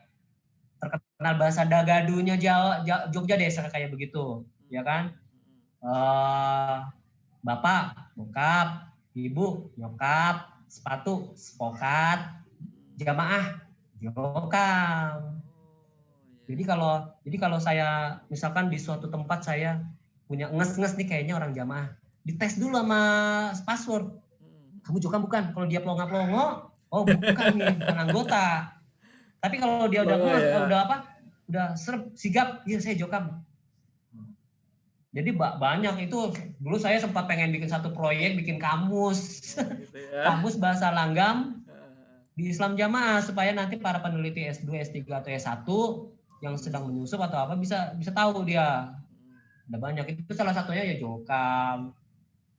terkenal bahasa Dagadunya Jogja deh kayak begitu, ya kan? Bapak, bokap, ibu, nyokap, sepatu, sepokat, jamaah, jokam. Jadi kalau saya misalkan di suatu tempat saya punya nges nih kayaknya orang jamaah, dites dulu sama password. Kamu jokam bukan? Kalau dia plongo-plongo, oh bukan nih, bukan anggota. Tapi kalau dia udah serp sigap, iya saya jokam. Jadi banyak itu. Dulu saya sempat pengen bikin satu proyek, bikin kamus, gitu ya. Kamus bahasa langgam di Islam Jamaah supaya nanti para peneliti S2, S3 atau S1 yang sedang menyusup atau apa bisa tahu dia. Ada banyak, itu salah satunya ya jokam,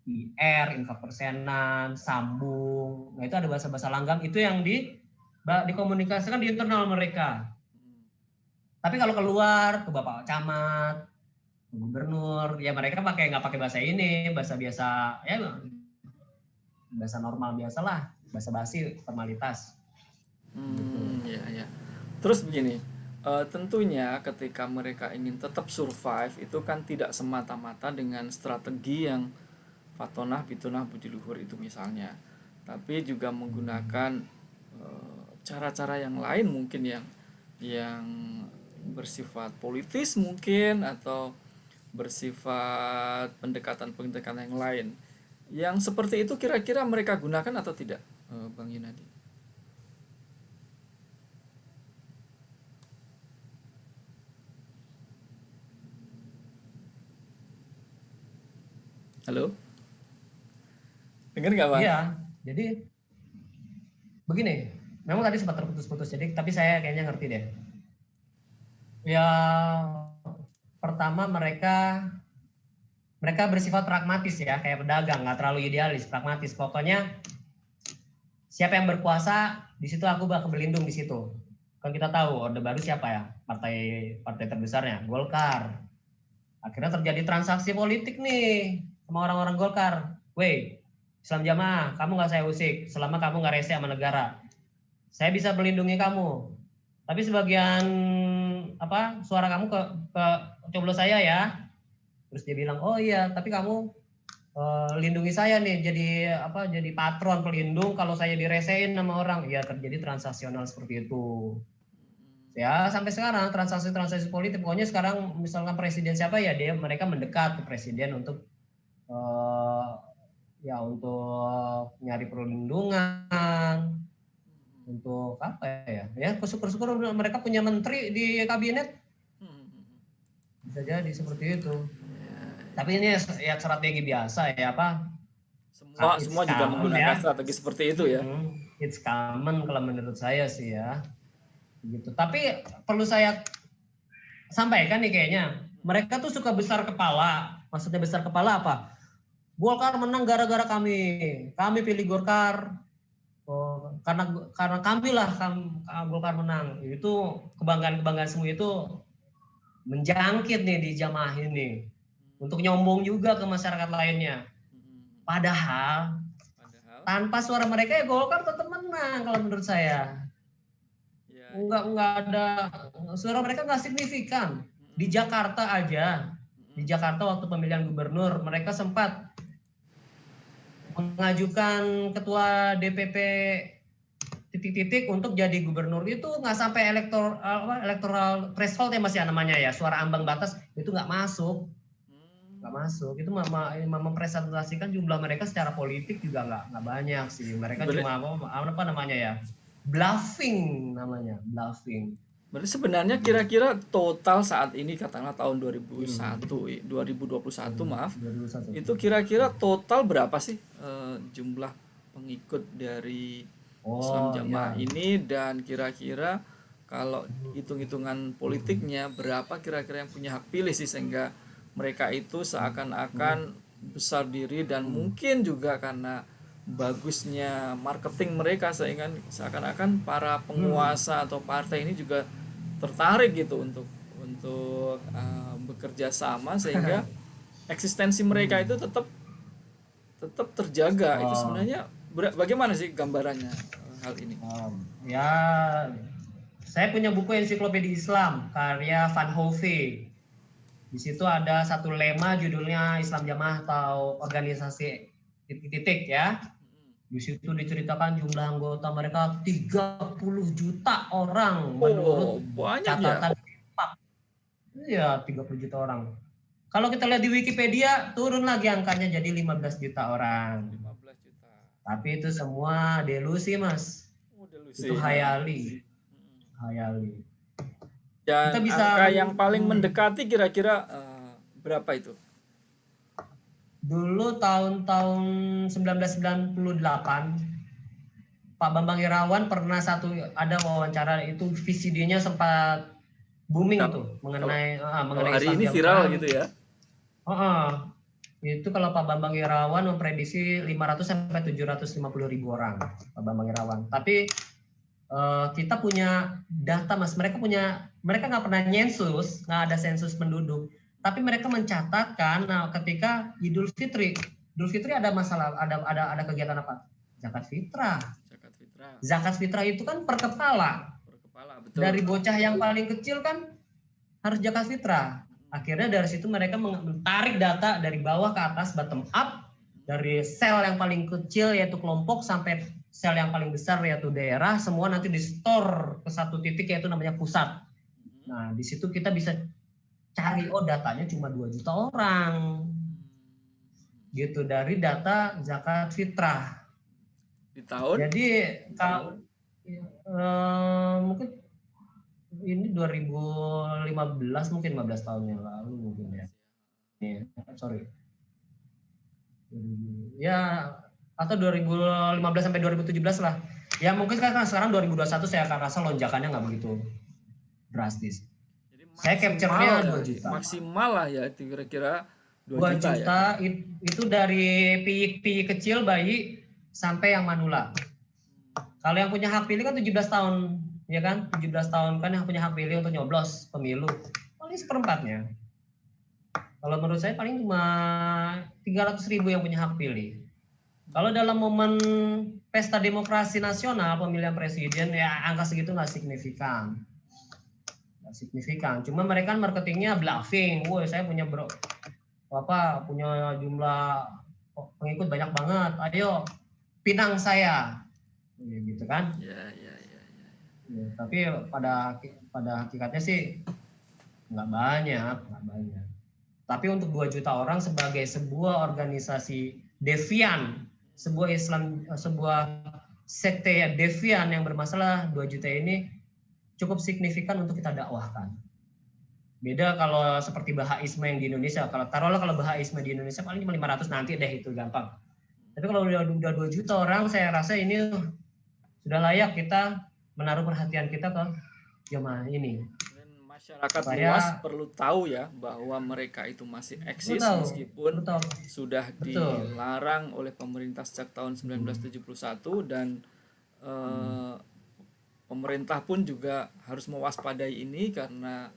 IR, infak persenan, sambung. Nah itu ada bahasa-bahasa langgam itu yang dikomunikasikan di internal mereka. Tapi kalau keluar ke Bapak Camat, gubernur, ya mereka nggak pakai bahasa ini, bahasa biasa, ya bahasa normal biasalah, bahasa basi, formalitas. Ya. Terus begini, tentunya ketika mereka ingin tetap survive itu kan tidak semata-mata dengan strategi yang Fatonah, Bitonah, Budi Luhur itu misalnya, tapi juga menggunakan cara-cara yang lain mungkin yang bersifat politis mungkin atau bersifat pendekatan-pendekatan yang lain. Yang seperti itu kira-kira mereka gunakan atau tidak, Bang Yunadi? Halo? Dengar nggak, Bang? Iya, jadi begini, memang tadi sempat terputus-putus, tapi saya kayaknya ngerti deh. Ya, pertama mereka bersifat pragmatis ya, kayak pedagang, nggak terlalu idealis, pragmatis. Pokoknya siapa yang berkuasa di situ aku bakal berlindung di situ. Kan kita tahu Orde Baru siapa ya, partai terbesarnya Golkar. Akhirnya terjadi transaksi politik nih sama orang-orang Golkar. Weh, Islam Jamaah, kamu nggak saya usik selama kamu nggak rese sama negara. Saya bisa melindungi kamu. Tapi sebagian suara kamu ke coblos saya ya. Terus dia bilang, oh iya, tapi kamu lindungi saya nih, jadi patron pelindung kalau saya diresein sama orang. Ya terjadi transaksional seperti itu. Ya sampai sekarang transaksi politik, pokoknya sekarang misalkan presiden siapa ya mereka mendekat ke presiden untuk ya untuk nyari perlindungan, untuk apa ya? Ya syukur-syukur mereka punya menteri di kabinet, bisa jadi seperti itu. Tapi ini ya strategi biasa ya apa? It's Semua juga common menggunakan ya. strategi seperti itu ya. It's common kalau menurut saya sih ya. Gitu. Tapi perlu saya sampaikan nih kayaknya, mereka tuh suka besar kepala. Maksudnya besar kepala apa? Golkar menang gara-gara kami pilih Golkar. Oh, karena kami lah Golkar menang. Itu kebanggaan semua itu menjangkit nih di jamaah ini untuk nyombong juga ke masyarakat lainnya. Padahal tanpa suara mereka ya Golkar tetap menang kalau menurut saya. Enggak ada, suara mereka nggak signifikan. Di Jakarta aja, di Jakarta waktu pemilihan gubernur mereka sempat mengajukan ketua DPP titik-titik untuk jadi gubernur, itu nggak sampai electoral threshold ya masih namanya ya, suara ambang batas itu nggak masuk. Itu mempresentasikan jumlah mereka secara politik juga nggak banyak sih, mereka cuma apa namanya ya, bluffing namanya, bluffing. Berarti sebenarnya kira-kira total saat ini katakanlah tahun 2021 maaf, 2021. itu kira-kira total berapa sih jumlah pengikut dari Islam Jamaah ini, dan kira-kira kalau hitung-hitungan politiknya berapa kira-kira yang punya hak pilih sih, sehingga mereka itu seakan-akan besar diri, dan mungkin juga karena bagusnya marketing mereka sehingga seakan-akan para penguasa atau partai ini juga tertarik gitu untuk bekerja sama, sehingga eksistensi mereka itu tetap terjaga. Itu sebenarnya bagaimana sih gambarannya hal ini? Ya, saya punya buku ensiklopedia Islam karya Van Hove. Di situ ada satu lema judulnya Islam Jamaah atau organisasi titik-titik ya. Di situ diceritakan jumlah anggota mereka 30 juta orang menurut catatan Pak. Iya, 30 juta orang. Kalau kita lihat di Wikipedia, turun lagi angkanya jadi 15 juta orang. 15 juta. Tapi itu semua delusi, Mas. Itu hayali. Dan kita bisa angka yang paling mendekati kira-kira berapa itu? Dulu tahun 1998 Pak Bambang Irawan pernah ada wawancara, itu VCD-nya sempat booming tuh mengenai hari ini viral gitu ya. Itu kalau Pak Bambang Irawan memprediksi 500 sampai 750 ribu orang, Pak Bambang Irawan. Tapi kita punya data, Mas. Mereka nggak pernah nyensus, nggak ada sensus penduduk. Tapi mereka mencatatkan, ketika Idul Fitri ada masalah, ada kegiatan apa? Zakat fitrah. Zakat fitrah itu kan per kepala. Betul. Dari bocah yang paling kecil kan harus zakat fitrah. Akhirnya dari situ mereka menarik data dari bawah ke atas, bottom up, dari sel yang paling kecil yaitu kelompok sampai sel yang paling besar yaitu daerah, semua nanti di-store ke satu titik yaitu namanya pusat. Nah, di situ kita bisa cari, datanya cuma 2 juta orang. Gitu, dari data zakat fitrah. Di tahun? Jadi kalau mungkin ini 2015, mungkin 15 tahun yang lalu mungkin ya. Ya, atau 2015 sampai 2017 lah. Ya mungkin sekarang 2021 saya akan rasa lonjakannya nggak begitu drastis. Jadi saya capture-nya 2 juta. Maksimal lah ya, kira-kira 2 juta ya. Itu dari piyi kecil bayi sampai yang manula. Kalau yang punya hak pilih kan 17 tahun, ya kan? 17 tahun kan yang punya hak pilih untuk nyoblos pemilu. Paling seperempatnya. Kalau menurut saya paling cuma 300 ribu yang punya hak pilih. Kalau dalam momen pesta demokrasi nasional, pemilihan presiden, ya angka segitu nggak signifikan. Cuma mereka marketingnya bluffing. Woi, saya punya punya jumlah pengikut banyak banget. Ayo, pinang saya. Gitu kan? Ya. Ya, tapi pada hakikatnya sih nggak banyak, nggak banyak. Tapi untuk 2 juta orang sebagai sebuah organisasi devian, sebuah sekte devian yang bermasalah, 2 juta ini cukup signifikan untuk kita dakwahkan. Beda kalau seperti Bahaisme yang di Indonesia. Kalau Bahaisme di Indonesia paling cuma 500 nanti deh, itu gampang. Tapi kalau udah 2 juta orang, saya rasa ini sudah layak kita menaruh perhatian kita ke jemaah ini. Dan masyarakat Supaya luas perlu tahu ya bahwa mereka itu masih eksis betul, meskipun betul, sudah betul. dilarang oleh pemerintah sejak tahun 1971, dan eh, pemerintah pun juga harus mewaspadai ini, karena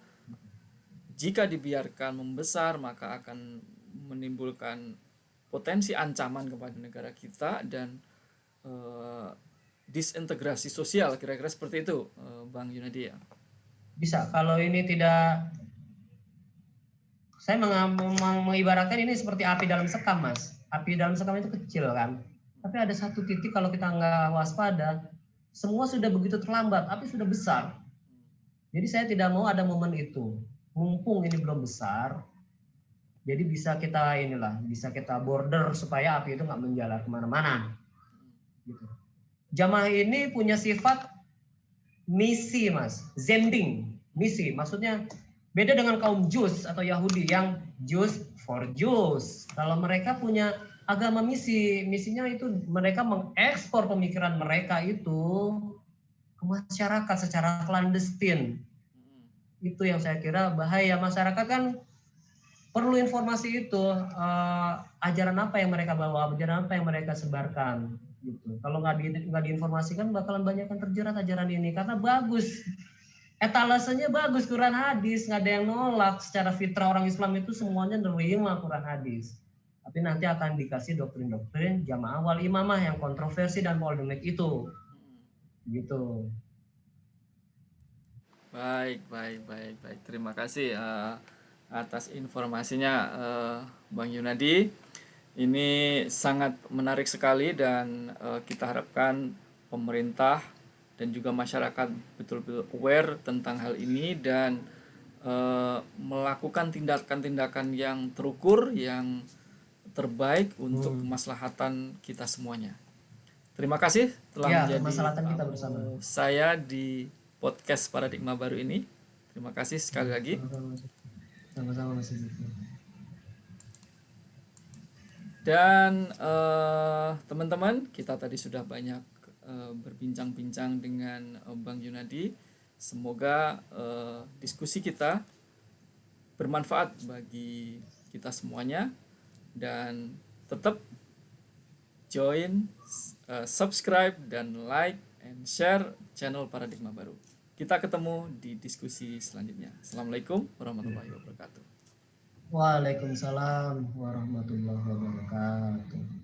jika dibiarkan membesar maka akan menimbulkan potensi ancaman kepada negara kita dan eh, disintegrasi sosial, kira-kira seperti itu, Bang Yunadi ya. Bisa kalau ini tidak, saya mengibaratkan ini seperti api dalam sekam, Mas. Api dalam sekam itu kecil kan, tapi ada satu titik kalau kita nggak waspada, semua sudah begitu terlambat, api sudah besar. Jadi saya tidak mau ada momen itu. Mumpung ini belum besar, jadi bisa kita border supaya api itu nggak menjalar kemana-mana. Gitu. Jamaah ini punya sifat misi, Mas. Zending, misi. Maksudnya beda dengan kaum Jews atau Yahudi yang Jews for Jews. Kalau mereka punya agama misi, misinya itu mereka mengekspor pemikiran mereka itu ke masyarakat secara clandestine. Itu yang saya kira bahaya. Masyarakat kan perlu informasi itu, ajaran apa yang mereka bawa, ajaran apa yang mereka sebarkan gitu. Kalau nggak diinformasikan bakalan banyak yang terjerat ajaran ini karena bagus, etalasenya bagus, Quran hadis, nggak ada yang nolak. Secara fitrah orang Islam itu semuanya nerima Quran hadis, tapi nanti akan dikasih doktrin-doktrin jamaah wal imamah yang kontroversi dan polemik itu gitu. Baik, baik, baik, baik. Terima kasih atas informasinya, Bang Yunadi. Ini sangat menarik sekali, dan kita harapkan pemerintah dan juga masyarakat betul-betul aware tentang hal ini dan melakukan tindakan-tindakan yang terukur, yang terbaik untuk kemaslahatan kita semuanya. Terima kasih telah Ya, menjadi kemaslahatan kita tamu bersama. saya di podcast Paradigma Baru ini. Terima kasih sekali lagi. Sama-sama Mas. Dan teman-teman, kita tadi sudah banyak berbincang-bincang dengan Bang Yunadi. Semoga diskusi kita bermanfaat bagi kita semuanya, dan tetap join, subscribe, dan like and share channel Paradigma Baru. Kita ketemu di diskusi selanjutnya. Assalamualaikum warahmatullahi wabarakatuh. Waalaikumsalam warahmatullahi wabarakatuh.